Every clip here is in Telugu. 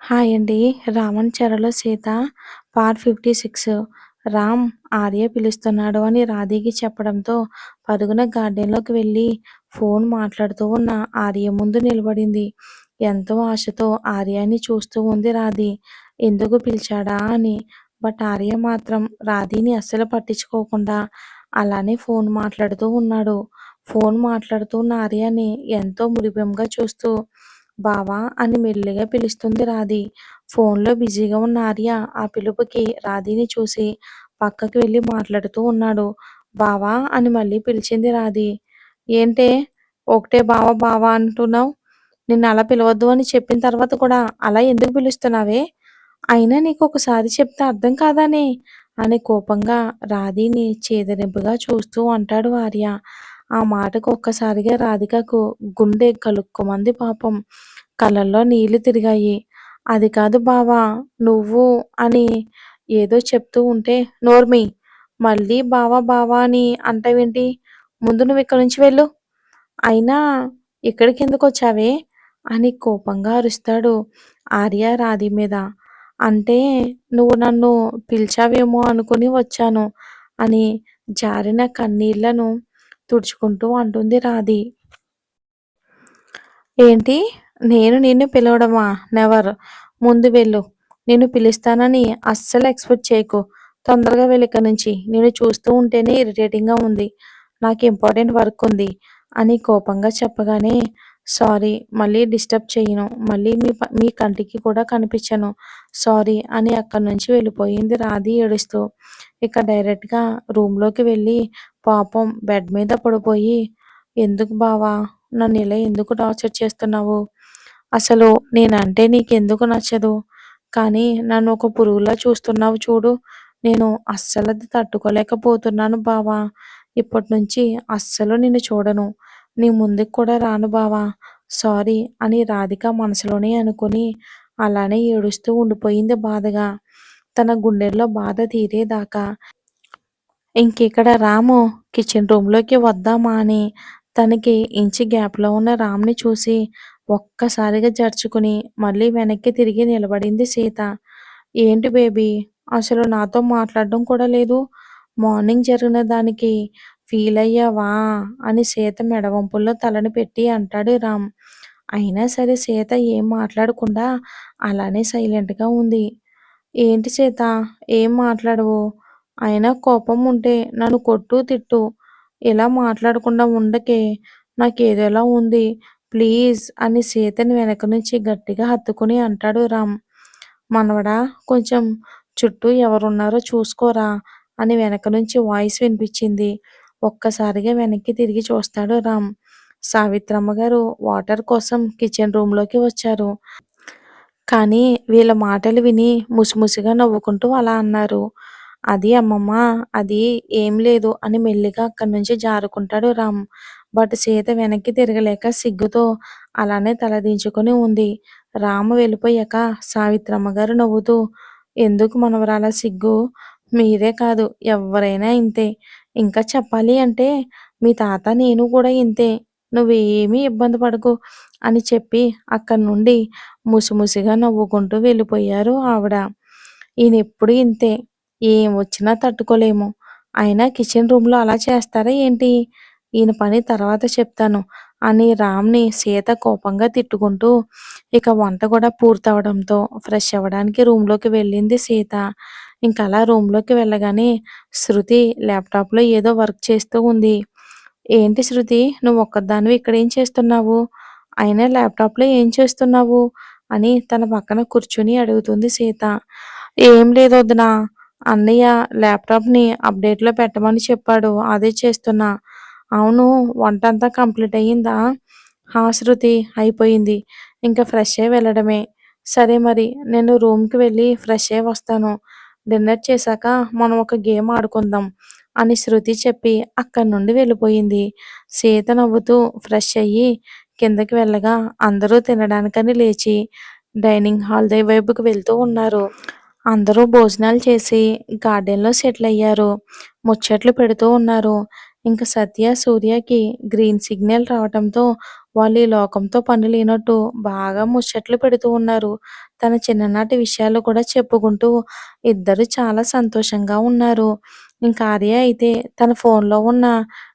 హాయ్ అండి. 'రామన్ చెరలో సీత' పార్ట్ 56. రామ్ ఆర్య పిలుస్తున్నాడు అని రాధీకి చెప్పడంతో పరుగున గార్డెన్‌లోకి వెళ్ళి ఫోన్ మాట్లాడుతూ ఉన్న ఆర్య ముందు నిలబడింది. ఎంతో ఆశతో ఆర్యని చూస్తూ ఉంది రాధి. ఎందుకు పిలిచాడా అని. బట్ ఆర్య మాత్రం రాధీని అస్సలు పట్టించుకోకుండా అలానే ఫోన్ మాట్లాడుతూ ఉన్నాడు. ఫోన్ మాట్లాడుతున్న ఆర్యని ఎంతో మురిపెంగా చూస్తూ బావా అని మెల్లిగా పిలుస్తుంది రాధి. ఫోన్లో బిజీగా ఉన్న ఆర్య ఆ పిలుపుకి రాధీని చూసి పక్కకి వెళ్ళి మాట్లాడుతూ ఉన్నాడు. బావా అని మళ్ళీ పిలిచింది రాధి. ఏంటే ఒకటే బావా బావా అంటున్నావు? నిన్ను అలా పిలవద్దు అని చెప్పిన తర్వాత కూడా అలా ఎందుకు పిలుస్తున్నావే? అయినా నీకు ఒకసారి చెప్తే అర్థం కాదానే? అని కోపంగా రాధీని చేదరింపుగా చూస్తూ అంటాడు ఆర్య. ఆ మాటకు ఒక్కసారిగా రాధికకు గుండె కలుక్కుమంది పాపం. కళ్ళల్లో నీళ్లు తిరిగాయి. అది కాదు బావా నువ్వు అని ఏదో చెప్తూ ఉంటే నోర్మి మళ్ళీ బావా బావా అని అంటావేంటి? ముందు నువ్వు ఇక్కడి నుంచి వెళ్ళు. అయినా ఇక్కడికెందుకొచ్చావే? అని కోపంగా అరుస్తాడు ఆర్య రాధి మీద. అంటే నువ్వు నన్ను పిలిచావేమో అనుకుని వచ్చాను అని జారిన కన్నీళ్లను తుడుచుకుంటూ అంటుంది రాధి. ఏంటి? నేను నిన్ను పిలవడమా? నెవర్. ముందు వెళ్ళు. నిన్ను పిలుస్తానని అస్సలు ఎక్స్‌పెక్ట్ చేయకు. తొందరగా వెళ్ళు ఇక్కడి నుంచి. నిన్ను చూస్తూ ఉంటేనే ఇరిటేటింగ్‌గా ఉంది. నాకు ఇంపార్టెంట్ వర్క్ ఉంది అని కోపంగా చెప్పగానే సారీ మళ్ళీ డిస్టర్బ్ చెయ్యను. మళ్ళీ మీ కంటికి కూడా కనిపించను. సారీ అని అక్కడి నుంచి వెళ్ళిపోయింది రాధి ఏడుస్తూ. ఇక డైరెక్ట్‌గా రూమ్‌లోకి వెళ్ళి పాపం బెడ్ మీద పడిపోయి ఎందుకు బావా నన్ను ఇలా ఎందుకు టార్చర్ చేస్తున్నావు? అసలు నేనంటే నీకెందుకు నచ్చదు? కానీ నన్ను ఒక పురుగులా చూస్తున్నావు చూడు. నేను అస్సలది తట్టుకోలేకపోతున్నాను బావా. ఇప్పటినుంచి అస్సలు నిన్ను చూడను. నీ ముందుకు కూడా రాను బావా. సారీ అని రాధిక మనసులోనే అనుకుని అలానే ఏడుస్తూ ఉండిపోయింది బాధగా. తన గుండెల్లో బాధ తీరేదాకా. ఇంకిక్కడ రాము కిచెన్ రూమ్‌లోకి వద్దామా అని తనకి ఇంచి గ్యాప్‌లో ఉన్న రామ్‌ని చూసి ఒక్కసారిగా జర్చుకుని మళ్ళీ వెనక్కి తిరిగి నిలబడింది సీత. ఏంటి బేబీ అసలు నాతో మాట్లాడడం కూడా లేదు. మార్నింగ్ జరిగిన దానికి ఫీలయ్యావా? అని సీత మెడవంపుల్లో తలని పెట్టి అంటాడు రామ్. అయినా సరే సీత ఏం మాట్లాడకుండా అలానే సైలెంట్‌గా ఉంది. ఏంటి సీత ఏం మాట్లాడవు? అయినా కోపం ఉంటే నన్ను కొట్టు, తిట్టు. ఇలా మాట్లాడకుండా ఉండకే. నాకేదోలా ఉంది. ప్లీజ్ అని సీతని వెనక నుంచి గట్టిగా హత్తుకుని అంటాడు రామ్. మనవడా కొంచెం చుట్టూ ఎవరున్నారో చూసుకోరా అని వెనక నుంచి వాయిస్ వినిపించింది. ఒక్కసారిగా వెనక్కి తిరిగి చూస్తాడు రామ్. సావిత్రమ్మ గారు వాటర్ కోసం కిచెన్ రూమ్‌లోకి వచ్చారు. కానీ వీళ్ళ మాటలు విని ముసిముసిగా నవ్వుకుంటూ అలా అన్నారు. అది అమ్మమ్మ అది ఏం లేదు అని మెల్లిగా అక్కడి నుంచి జారుకుంటాడు రామ్. బట్ సీత వెనక్కి తిరగలేక సిగ్గుతో అలానే తలదించుకొని ఉంది. రాము వెళ్ళిపోయాక సావిత్రమ్మ గారు నవ్వుతూ ఎందుకు మనవరాలా సిగ్గు? మీరే కాదు ఎవ్వరైనా ఇంతే. ఇంకా చెప్పాలి అంటే మీ తాత నేను కూడా ఇంతే. నువ్వేమీ ఇబ్బంది పడకు అని చెప్పి అక్కడి నుండి ముసిముసిగా నవ్వుకుంటూ వెళ్ళిపోయారు ఆవిడ. ఈయనెప్పుడు ఇంతే. ఏం వచ్చినా తట్టుకోలేము. అయినా కిచెన్ రూమ్‌లో అలా చేస్తారా ఏంటి? ఈయన పని తర్వాత చెప్తాను అని రామ్‌ని సీత కోపంగా తిట్టుకుంటూ ఇక వంట కూడా పూర్తవడంతో ఫ్రెష్ అవ్వడానికి రూమ్‌లోకి వెళ్ళింది సీత. ఇంకలా రూమ్‌లోకి వెళ్ళగానే శృతి ల్యాప్‌టాప్‌లో ఏదో వర్క్ చేస్తూ ఉంది. ఏంటి శృతి నువ్వొక్కదానివే ఇక్కడేం చేస్తున్నావు? అయినా ల్యాప్‌టాప్‌లో ఏం చేస్తున్నావు? అని తన పక్కన కూర్చొని అడుగుతుంది సీత. ఏం లేదు వదినా. అన్నయ్య ల్యాప్‌టాప్‌ని అప్‌డేట్‌లో పెట్టమని చెప్పాడు. అదే చేస్తున్నా. అవును వంటంతా కంప్లీట్ అయ్యిందా? హా! శృతి అయిపోయింది. ఇంక ఫ్రెష్ అయ్యి వెళ్ళడమే. సరే మరి నేను రూమ్‌కి వెళ్ళి ఫ్రెష్ అయ్యి వస్తాను. డిన్నర్ చేశాక మనం ఒక గేమ్ ఆడుకుందాం అని శృతి చెప్పి అక్కడి నుండి వెళ్ళిపోయింది. సీత నవ్వుతూ ఫ్రెష్ అయ్యి కిందకి వెళ్ళగా అందరూ తినడానికని లేచి డైనింగ్ హాల్ వైపుకి వెళ్తూ ఉన్నారు. అందరూ భోజనాలు చేసి గార్డెన్‌లో సెటిల్ అయ్యారు. ముచ్చట్లు పెడుతూ ఉన్నారు. ఇంక సత్య, సూర్యకి గ్రీన్ సిగ్నల్ రావటంతో వాళ్ళు ఈ లోకంతో పని లేనట్టు బాగా ముచ్చట్లు పెడుతూ ఉన్నారు. తన చిన్ననాటి విషయాలు కూడా చెప్పుకుంటూ ఇద్దరు చాలా సంతోషంగా ఉన్నారు. ఇంక ఆర్య అయితే తన ఫోన్‌లో ఉన్న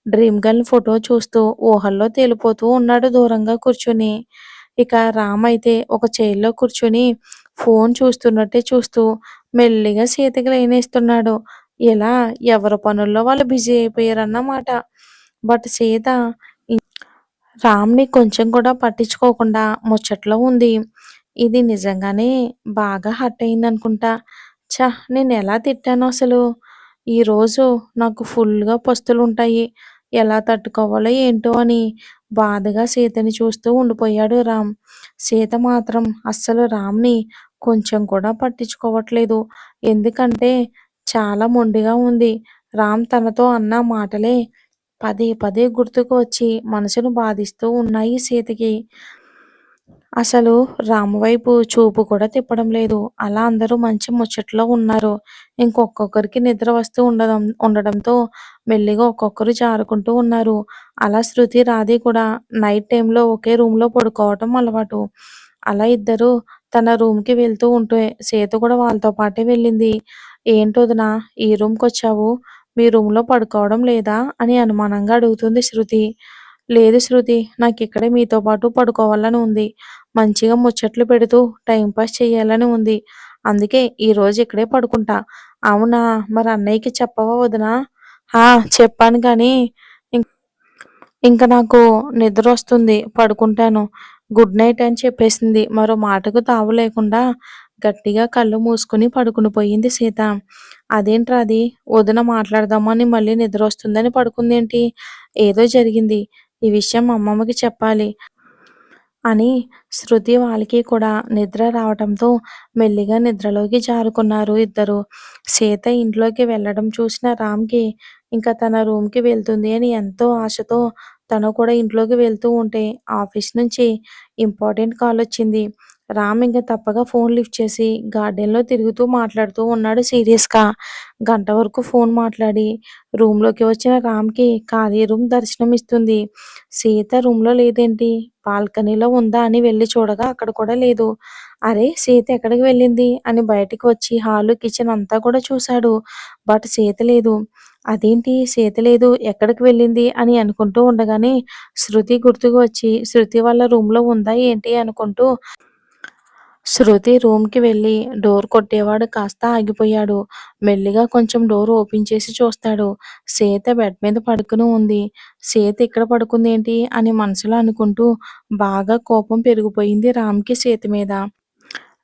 డ్రీమ్ గర్ల్ ఫోటో చూస్తూ ఊహల్లో తేలిపోతూ ఉన్నాడు దూరంగా కూర్చొని. ఇక రామ్ అయితే ఒక చైర్‌లో కూర్చొని ఫోన్ చూస్తున్నట్టే చూస్తూ మెల్లిగా సీతకి లైనేస్తున్నాడు. ఇలా ఎవరి పనుల్లో వాళ్ళు బిజీ అయిపోయారన్నమాట. బట్ సీత రామ్‌ని కొంచెం కూడా పట్టించుకోకుండా ముచ్చట్లో ఉంది. ఇది నిజంగానే బాగా హర్ట్ అయిందనుకుంటా. ఛ! నేనెలా తిట్టానో అసలు. ఈరోజు నాకు ఫుల్‌గా పస్తులుంటాయి. ఎలా తట్టుకోవాలో ఏంటో అని బాధగా సీతని చూస్తూ ఉండిపోయాడు రామ్. సీత మాత్రం అస్సలు రామ్‌ని కొంచెం కూడా పట్టించుకోవట్లేదు. ఎందుకంటే చాలా మొండిగా ఉంది. రామ్ తనతో అన్న మాటలే పదే పదే గుర్తుకు వచ్చి మనసును బాధిస్తూ ఉన్నాయి సీతకి. అసలు రాము వైపు చూపు కూడా తిప్పడం లేదు. అలా అందరూ మంచి ముచ్చట్లో ఉన్నారు. ఇంకొక్కొక్కరికి నిద్ర వస్తూ ఉండడంతో మెల్లిగా ఒక్కొక్కరు జారుకుంటూ ఉన్నారు. అలా శృతి, రాధి కూడా నైట్ టైమ్‌లో ఒకే రూమ్‌లో పడుకోవటం అలవాటు. అలా ఇద్దరు తన రూమ్‌కి వెళ్తూ ఉంటే సీత కూడా వాళ్ళతో పాటే వెళ్ళింది. "ఏంటొదినా ఈ రూమ్‌కొచ్చావు? మీ రూమ్‌లో పడుకోవడం లేదా?" అని అనుమానంగా అడుగుతుంది శృతి. "లేదు శృతి, నాకిక్కడే మీతో పాటు పడుకోవాలని ఉంది. మంచిగా ముచ్చట్లు పెడుతూ టైమ్ పాస్ చేయాలని ఉంది. అందుకే ఈరోజు ఇక్కడే పడుకుంటా." "అవునా! మరి అన్నయ్యకి చెప్పవా వదినా?" "ఆ! చెప్పాను గానీ ఇం ఇంక నాకు నిద్రొస్తుంది. పడుకుంటాను. గుడ్ నైట్" అని చెప్పేసింది. మరో మాటకు తావు లేకుండా గట్టిగా కళ్ళు మూసుకొని పడుకుని పోయింది సీత. "అదేంట్రా అది? వదిన మాట్లాడదామని మళ్ళీ నిద్రొస్తుందని పడుకుందేంటి? ఏదో జరిగింది. ఈ విషయం అమ్మమ్మకి చెప్పాలి" అని శృతి వాళ్ళకి కూడా నిద్ర రావటంతో మెల్లిగా నిద్రలోకి జారుకున్నారు ఇద్దరు. సీత ఇంట్లోకి వెళ్ళడం చూసిన రామ్‌కి ఇంకా తన రూమ్‌కి వెళ్తుంది అని ఎంతో ఆశతో తను కూడా ఇంట్లోకి వెళ్తూ ఉంటే ఆఫీస్ నుంచి ఇంపార్టెంట్ కాలొచ్చింది. రామ్ ఇంక తప్పక ఫోన్ లిఫ్ట్ చేసి గార్డెన్‌లో తిరుగుతూ మాట్లాడుతూ ఉన్నాడు సీరియస్‌గా. గంట వరకు ఫోన్ మాట్లాడి రూమ్‌లోకి వచ్చిన రామ్‌కి ఖాళీ రూమ్ దర్శనమిస్తుంది. సీత రూమ్‌లో లేదేంటి? బాల్కనీలో ఉందా అని వెళ్లి చూడగా అక్కడ కూడా లేదు. అరే! సీత ఎక్కడికి వెళ్ళింది? అని బయటికి వచ్చి హాలు, కిచెన్ అంతా కూడా చూశాడు. బట్ సీత లేదు. అదేంటి సీత లేదు ఎక్కడికి వెళ్ళింది అని అనుకుంటూ ఉండగానే శృతి గుర్తుకు వచ్చి శృతి వాళ్ళ రూమ్‌లో ఉందా ఏంటి అనుకుంటూ శృతి రూమ్‌కి వెళ్లి డోర్ కొట్టేవాడు కాస్త ఆగిపోయాడు. మెల్లిగా కొంచెం డోర్ ఓపెన్ చేసి చూస్తాడు. సీత బెడ్ మీద పడుకుని ఉంది. సీత ఇక్కడ పడుకుందేంటి అని మనసులో అనుకుంటూ బాగా కోపం పెరిగిపోయింది రామ్‌కి సీత మీద.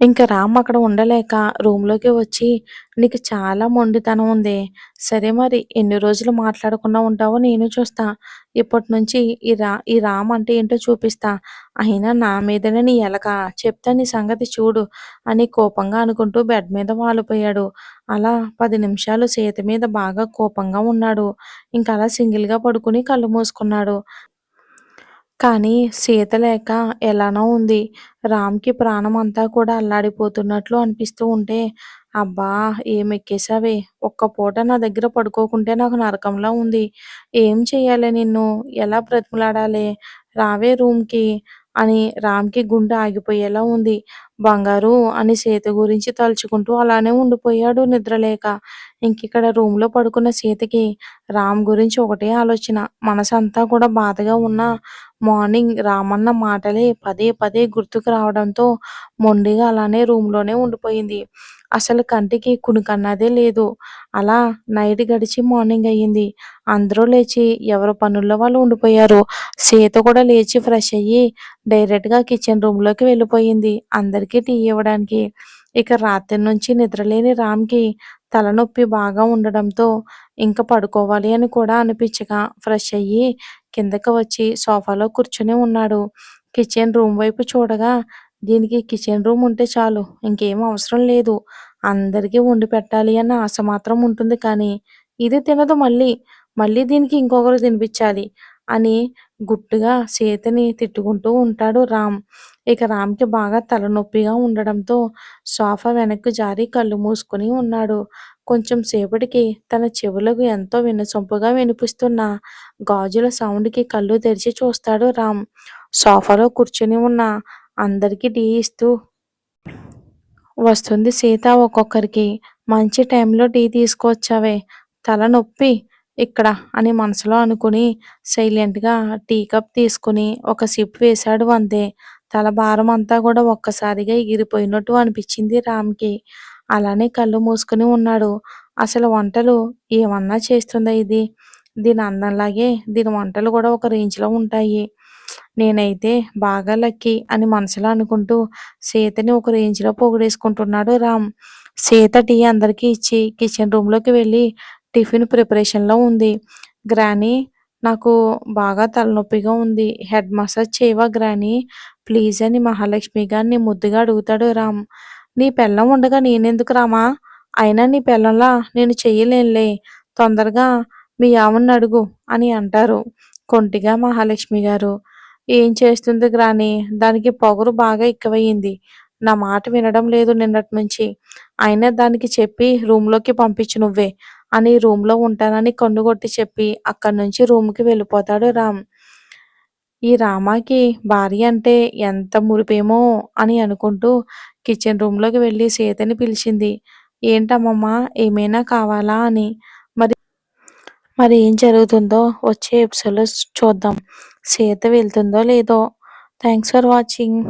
ఇంక రామ్ అక్కడ ఉండలేక రూమ్‌లోకి వచ్చి, "నీకు చాలా మొండితనం ఉందే. సరే మరి ఎన్ని రోజులు మాట్లాడకుండా ఉంటావో నేను చూస్తా. ఇప్పటినుంచి ఈ రామ్ అంటే ఏంటో చూపిస్తా. అయినా నా మీదనే నీ ఎలక. చెప్తా నీ సంగతి చూడు" అని కోపంగా అనుకుంటూ బెడ్ మీద వాలిపోయాడు. అలా 10 నిమిషాలు సీత మీద బాగా కోపంగా ఉన్నాడు. ఇంకలా సింగిల్‌గా పడుకొని కళ్ళు మూసుకున్నాడు. కానీ సీత లేక ఎలానో ఉంది. రామ్‌కి ప్రాణమంతా కూడా అల్లాడిపోతున్నట్లు అనిపిస్తూ ఉంటే, "అబ్బా! ఏమెక్కేసావే! ఒక్క పూట నా దగ్గర పడుకోకుంటే నాకు నరకంలా ఉంది. ఏం చెయ్యాలే నిన్ను? ఎలా బ్రతిమలాడాలే? రావే రూమ్‌కి" అని రామ్‌కి గుండె ఆగిపోయేలా ఉంది. బంగారు అని సీత గురించి తలుచుకుంటూ అలానే ఉండిపోయాడు నిద్రలేక. ఇంకిక్కడ రూమ్‌లో పడుకున్న సీతకి రామ్ గురించి ఒకటే ఆలోచన. మనసంతా కూడా బాధగా ఉన్నా మార్నింగ్ రామన్న మాటలే పదే పదే గుర్తుకు రావడంతో మొండిగా అలానే రూమ్‌లోనే ఉండిపోయింది. అసలు కంటికి కునుకన్నదే లేదు. అలా నైట్ గడిచి మార్నింగ్ అయ్యింది. అందరూ లేచి ఎవరి పనుల్లో వాళ్ళు ఉండిపోయారు. సీత కూడా లేచి ఫ్రెష్ అయ్యి డైరెక్ట్‌గా కిచెన్ రూమ్‌లోకి వెళ్ళిపోయింది అందరికీ టీ ఇవ్వడానికి. ఇక రాత్రి నుంచి నిద్రలేని రామ్‌కి తలనొప్పి బాగా ఉండడంతో ఇంక పడుకోవాలి అని కూడా అనిపించక ఫ్రెష్ అయ్యి కిందకి వచ్చి సోఫాలో కూర్చొని ఉన్నాడు. కిచెన్ రూమ్ వైపు చూడగా దీనికి కిచెన్ రూమ్ ఉంటే చాలు ఇంకేం అవసరం లేదు. అందరికీ వండి పెట్టాలి అన్న ఆశ మాత్రం ఉంటుంది కానీ ఇది తినదు మళ్ళీ. మళ్ళీ దీనికి ఇంకొకరు తినిపించాలి అని గుట్టుగా సీతని తిట్టుకుంటూ ఉంటాడు రామ్. ఇక రామ్‌కి బాగా తలనొప్పిగా ఉండడంతో సోఫా వెనక్కి జారి కళ్ళు మూసుకొని ఉన్నాడు. కొంచెం సేపటికి తన చెవులకు ఎంతో వినసొంపుగా వినిపిస్తున్న గాజుల సౌండ్‌కి కళ్ళు తెరిచి చూస్తాడు రామ్. సోఫాలో కూర్చొని ఉన్న అందరికీ టీ ఇస్తూ వస్తుంది సీత ఒక్కొక్కరికి. మంచి టైంలో టీ తీసుకొచ్చావే. తలనొప్పి ఇక్కడ అని మనసులో అనుకుని సైలెంట్‌గా టీ కప్ తీసుకుని ఒక సిప్ వేశాడు అంతే. తల భారం అంతా కూడా ఒక్కసారిగా ఎగిరిపోయినట్టు అనిపించింది రామ్‌కి. అలానే కళ్ళు మూసుకుని ఉన్నాడు. అసలు వంటలు ఏమన్నా చేస్తుందా ఇది? దీని అందంలాగే దీని వంటలు కూడా ఒక రేంజ్‌లో ఉంటాయి. నేనైతే బాగా లక్కీ అని మనసులో అనుకుంటూ సీతని ఒక రేంజ్‌లో పొగిడేసుకుంటున్నాడు రామ్. సీత టీ అందరికీ ఇచ్చి కిచెన్ రూమ్‌లోకి వెళ్ళి టిఫిన్ ప్రిపరేషన్‌లో ఉంది. గ్రానీ నాకు బాగా తలనొప్పిగా ఉంది. హెడ్ మసాజ్ చేయవా గ్రానీ ప్లీజ్ అని మహాలక్ష్మి గారిని ముద్దుగా అడుగుతాడు రామ్. నీ పెళ్ళాం ఉండగా నేనెందుకు రామా? అయినా నీ పెళ్ళాంలా నేను చెయ్యలేనులే. తొందరగా మీ ఆవిడని అడుగు అని అంటారు కొంటిగా మహాలక్ష్మి గారు. ఏం చేస్తుంది గ్రాని? దానికి పొగరు బాగా ఎక్కువయింది. నా మాట వినడం లేదు నిన్నటి నుంచి. అయినా దానికి చెప్పి రూమ్‌లోకి పంపించు నువ్వే అని రూమ్‌లో ఉంటానని కన్నుగొట్టి చెప్పి అక్కడి నుంచి రూమ్‌కి వెళ్ళిపోతాడు రామ్. ఈ రామాకి భార్య అంటే ఎంత మురిపేమో అని అనుకుంటూ కిచెన్ రూమ్‌లోకి వెళ్ళి సీతని పిలిచింది. ఏంటమ్మమ్మ ఏమైనా కావాలా అని. మరి మరి ఏం జరుగుతుందో వచ్చే ఎపిసోడ్‌లో చూద్దాం. సీత వెళ్తుందో లేదో. Thanks for watching.